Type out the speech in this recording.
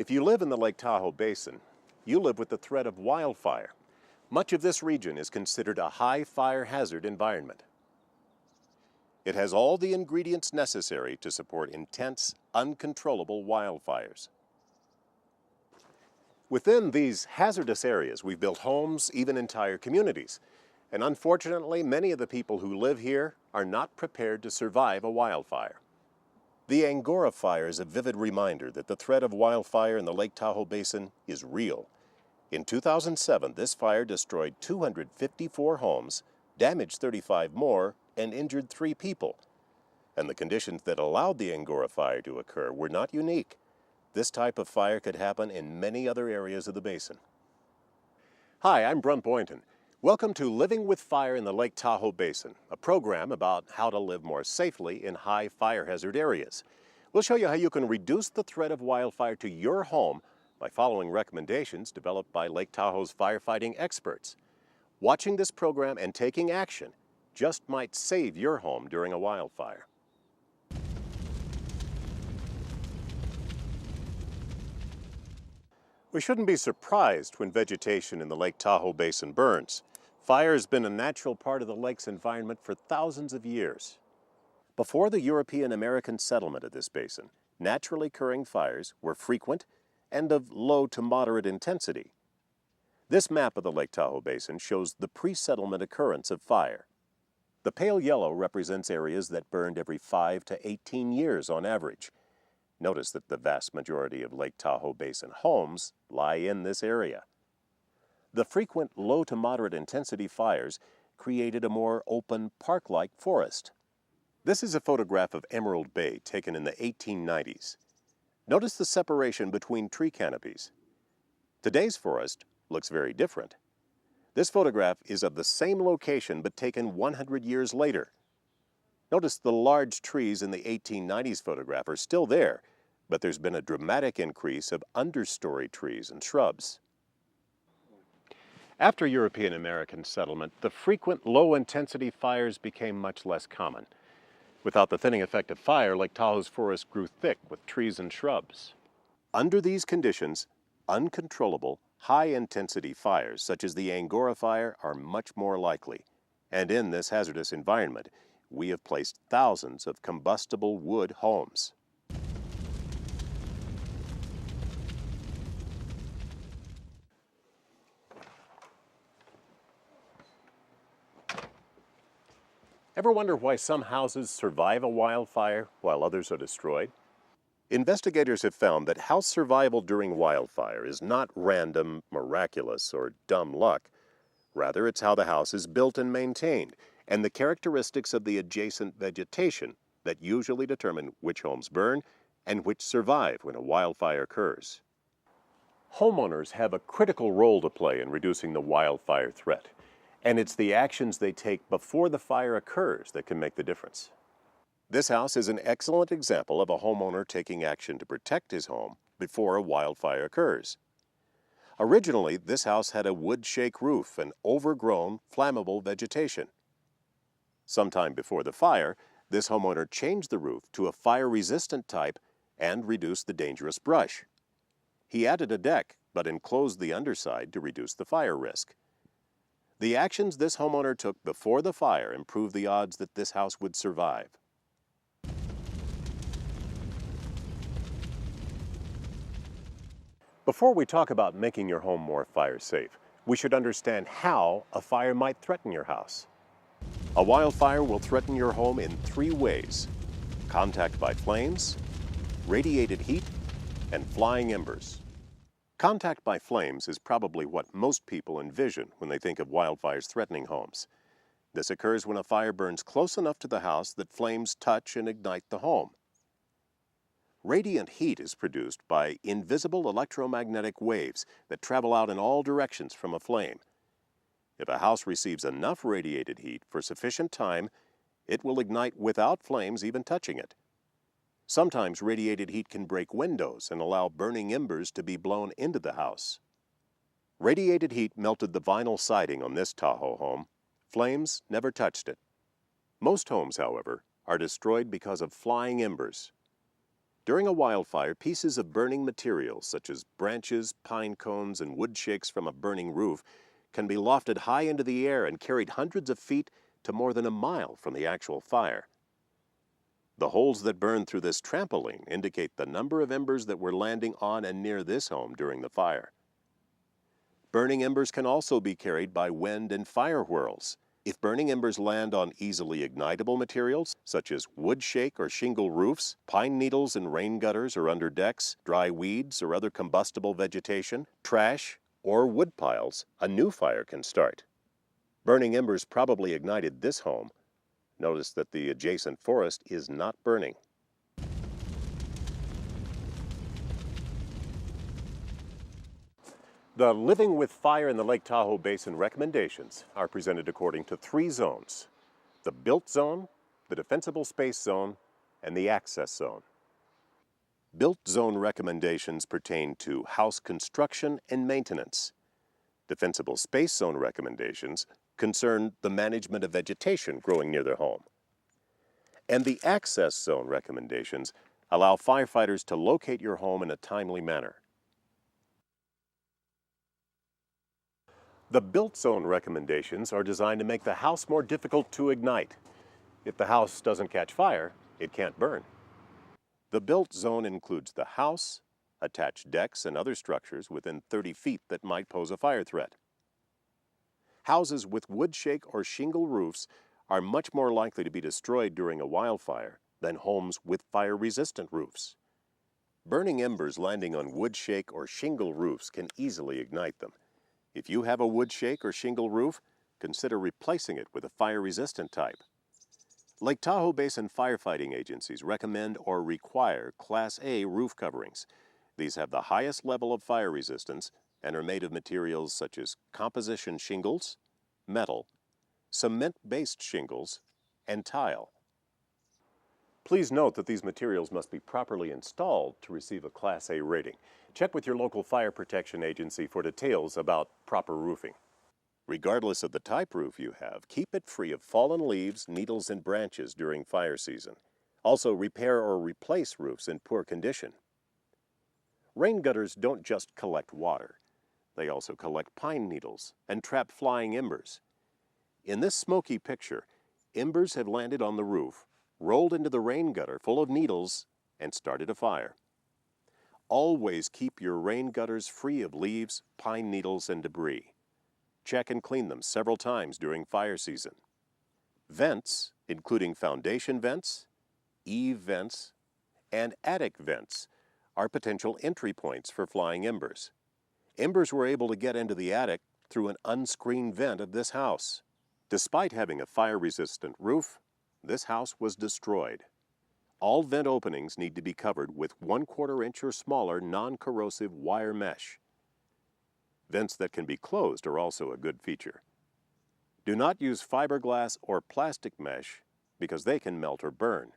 If you live in the Lake Tahoe Basin, you live with the threat of wildfire. Much of this region is considered a high fire hazard environment. It has all the ingredients necessary to support intense, uncontrollable wildfires. Within these hazardous areas, we've built homes, even entire communities. And unfortunately, many of the people who live here are not prepared to survive a wildfire. The Angora fire is a vivid reminder that the threat of wildfire in the Lake Tahoe Basin is real. In 2007, this fire destroyed 254 homes, damaged 35 more, and injured 3 people. And the conditions that allowed the Angora fire to occur were not unique. This type of fire could happen in many other areas of the basin. Hi, I'm Brent Boynton. Welcome to Living with Fire in the Lake Tahoe Basin, a program about how to live more safely in high fire hazard areas. We'll show you how you can reduce the threat of wildfire to your home by following recommendations developed by Lake Tahoe's firefighting experts. Watching this program and taking action just might save your home during a wildfire. We shouldn't be surprised when vegetation in the Lake Tahoe Basin burns. Fire has been a natural part of the lake's environment for thousands of years. Before the European American settlement of this basin, naturally occurring fires were frequent and of low to moderate intensity. This map of the Lake Tahoe Basin shows the pre-settlement occurrence of fire. The pale yellow represents areas that burned every 5 to 18 years on average. Notice that the vast majority of Lake Tahoe Basin homes lie in this area. The frequent low to moderate intensity fires created a more open park-like forest. This is a photograph of Emerald Bay taken in the 1890s. Notice the separation between tree canopies. Today's forest looks very different. This photograph is of the same location but taken 100 years later. Notice the large trees in the 1890s photograph are still there, but there's been a dramatic increase of understory trees and shrubs. After European American settlement, the frequent low-intensity fires became much less common. Without the thinning effect of fire, Lake Tahoe's forest grew thick with trees and shrubs. Under these conditions, uncontrollable, high-intensity fires such as the Angora fire are much more likely. And in this hazardous environment, we have placed thousands of combustible wood homes. Ever wonder why some houses survive a wildfire while others are destroyed? Investigators have found that house survival during wildfire is not random, miraculous, or dumb luck. Rather, it's how the house is built and maintained, and the characteristics of the adjacent vegetation that usually determine which homes burn and which survive when a wildfire occurs. Homeowners have a critical role to play in reducing the wildfire threat, and it's the actions they take before the fire occurs that can make the difference. This house is an excellent example of a homeowner taking action to protect his home before a wildfire occurs. Originally, this house had a wood shake roof and overgrown, flammable vegetation. Sometime before the fire, this homeowner changed the roof to a fire-resistant type and reduced the dangerous brush. He added a deck, but enclosed the underside to reduce the fire risk. The actions this homeowner took before the fire improved the odds that this house would survive. Before we talk about making your home more fire safe, we should understand how a fire might threaten your house. A wildfire will threaten your home in 3 ways: contact by flames, radiated heat, and flying embers. Contact by flames is probably what most people envision when they think of wildfires threatening homes. This occurs when a fire burns close enough to the house that flames touch and ignite the home. Radiant heat is produced by invisible electromagnetic waves that travel out in all directions from a flame. If a house receives enough radiated heat for sufficient time, it will ignite without flames even touching it. Sometimes radiated heat can break windows and allow burning embers to be blown into the house. Radiated heat melted the vinyl siding on this Tahoe home. Flames never touched it. Most homes, however, are destroyed because of flying embers. During a wildfire, pieces of burning materials such as branches, pine cones, and wood shakes from a burning roof can be lofted high into the air and carried hundreds of feet to more than a mile from the actual fire. The holes that burn through this trampoline indicate the number of embers that were landing on and near this home during the fire. Burning embers can also be carried by wind and fire whirls. If burning embers land on easily ignitable materials, such as wood shake or shingle roofs, pine needles in rain gutters or under decks, dry weeds or other combustible vegetation, trash, or wood piles, a new fire can start. Burning embers probably ignited this home. Notice that the adjacent forest is not burning. The Living with Fire in the Lake Tahoe Basin recommendations are presented according to 3 zones: the built zone, the defensible space zone, and the access zone. Built zone recommendations pertain to house construction and maintenance. Defensible space zone recommendations concern the management of vegetation growing near their home. And the access zone recommendations allow firefighters to locate your home in a timely manner. The built zone recommendations are designed to make the house more difficult to ignite. If the house doesn't catch fire, it can't burn. The built zone includes the house, attached decks and other structures within 30 feet that might pose a fire threat. Houses with wood shake or shingle roofs are much more likely to be destroyed during a wildfire than homes with fire-resistant roofs. Burning embers landing on wood shake or shingle roofs can easily ignite them. If you have a wood shake or shingle roof, consider replacing it with a fire-resistant type. Lake Tahoe Basin firefighting agencies recommend or require Class A roof coverings. These have the highest level of fire resistance and are made of materials such as composition shingles, metal, cement-based shingles, and tile. Please note that these materials must be properly installed to receive a Class A rating. Check with your local fire protection agency for details about proper roofing. Regardless of the type roof you have, keep it free of fallen leaves, needles, and branches during fire season. Also, repair or replace roofs in poor condition. Rain gutters don't just collect water. They also collect pine needles and trap flying embers. In this smoky picture, embers have landed on the roof, rolled into the rain gutter full of needles, and started a fire. Always keep your rain gutters free of leaves, pine needles, and debris. Check and clean them several times during fire season. Vents, including foundation vents, eave vents, and attic vents, are potential entry points for flying embers. Embers were able to get into the attic through an unscreened vent of this house. Despite having a fire-resistant roof, this house was destroyed. All vent openings need to be covered with 1/4 inch or smaller non-corrosive wire mesh. Vents that can be closed are also a good feature. Do not use fiberglass or plastic mesh because they can melt or burn.